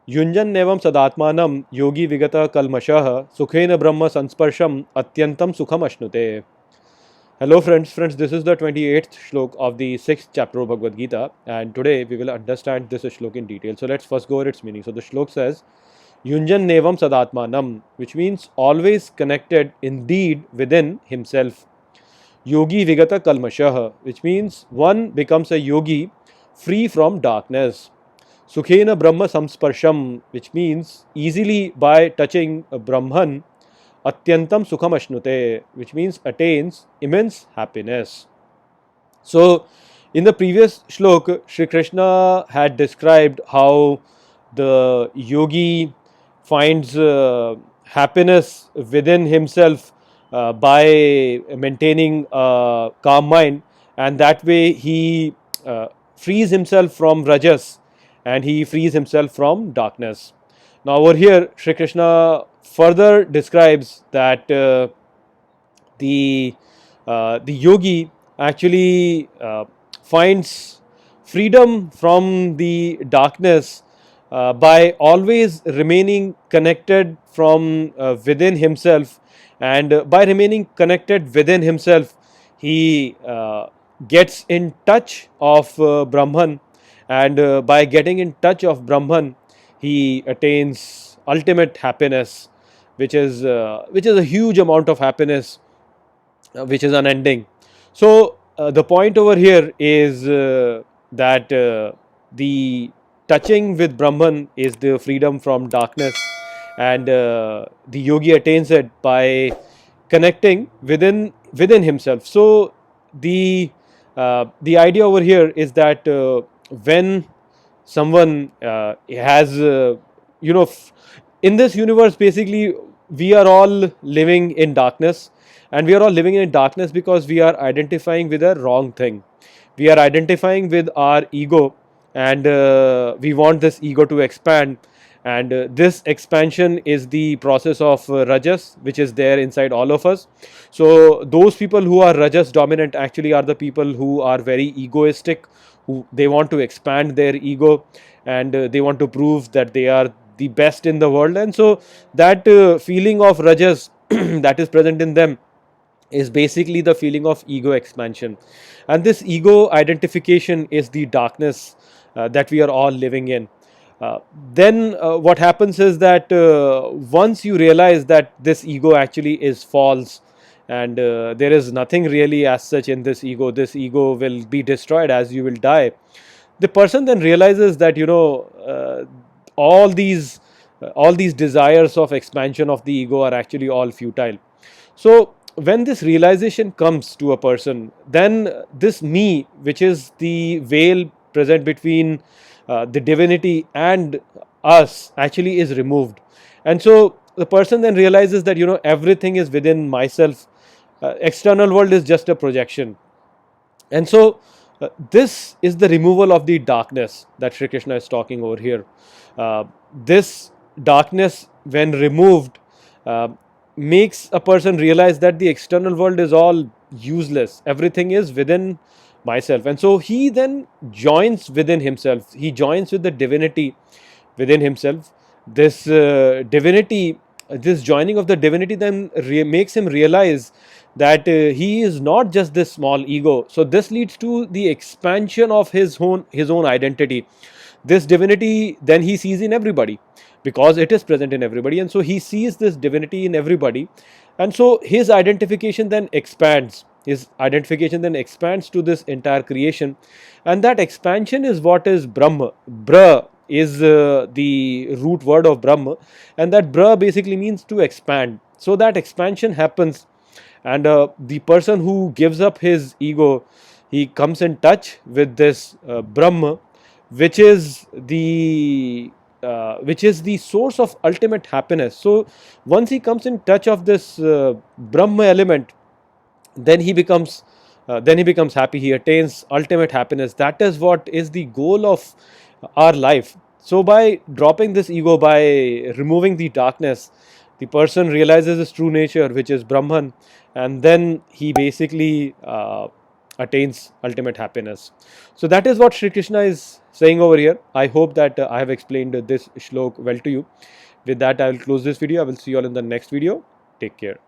युञ्जन् एवं सदात्मानं योगी विगतः कल्मषः सुखेन ब्रह्म संस्पर्शम अत्यंतं सुखम अश्नुते. Hello friends, this is the 28th shlok of the 6th chapter of Bhagavad Gita, and today we will understand this shlok in detail. So let's first go over its meaning. So the shlok says, Yunjan Nevam Sadatmanam, which means always connected indeed within himself. Yogi Vigata Kalmashaha, which means one becomes a yogi free from darkness. Sukhena Brahma Samsparsham, which means easily by touching a Brahman, Atyantam Sukham Ashnute, which means attains immense happiness. So, in the previous shlok, Shri Krishna had described how the yogi finds happiness within himself by maintaining a calm mind, and that way he frees himself from rajas and he frees himself from darkness. Now, over here, Shri Krishna further describes that the yogi actually finds freedom from the darkness by always remaining connected from within himself, and by remaining connected within himself he gets in touch of Brahman, and by getting in touch of Brahman he attains ultimate happiness, which is a huge amount of happiness, which is unending. So the point over here is that the touching with Brahman is the freedom from darkness, and the yogi attains it by connecting within himself. So the idea over here is that when someone has in this universe, basically we are all living in darkness, and we are all living in darkness because we are identifying with a wrong thing. We are identifying with our ego, and we want this ego to expand, and this expansion is the process of rajas, which is there inside all of us. So those people who are rajas dominant actually are the people who are very egoistic, who they want to expand their ego, and they want to prove that they are the best in the world. And so that feeling of rajas that is present in them is basically the feeling of ego expansion, and this ego identification is the darkness that we are all living in. Then what happens is that once you realize that this ego actually is false, and there is nothing really as such in this ego will be destroyed as you will die, the person then realizes that all these desires of expansion of the ego are actually all futile. So when this realization comes to a person, then this me, which is the veil present between the divinity and us, actually is removed. And so the person then realizes that everything is within myself. External world is just a projection. And so this is the removal of the darkness that Sri Krishna is talking over here. This darkness, when removed, makes a person realize that the external world is all useless. Everything is within myself. And so he then joins within himself. He joins with the divinity within himself. This divinity, this joining of the divinity then makes him realize that he is not just this small ego. So this leads to the expansion of his own identity. This divinity then he sees in everybody, because it is present in everybody, and so he sees this divinity in everybody, and so his identification then expands. His identification then expands to this entire creation, and that expansion is what is Brahma. Bra is the root word of Brahma, and that Bra basically means to expand. So that expansion happens, and the person who gives up his ego, he comes in touch with this Brahma, which is the source of ultimate happiness. So once he comes in touch of this Brahma element, then he becomes happy. He attains ultimate happiness. That is what is the goal of our life. So by dropping this ego, by removing the darkness, the person realizes his true nature, which is Brahman, and then he basically attains ultimate happiness. So that is what Sri Krishna is saying over here. I hope that I have explained this shlok well to you. With that, I will close this video. I will see you all in the next video. Take care.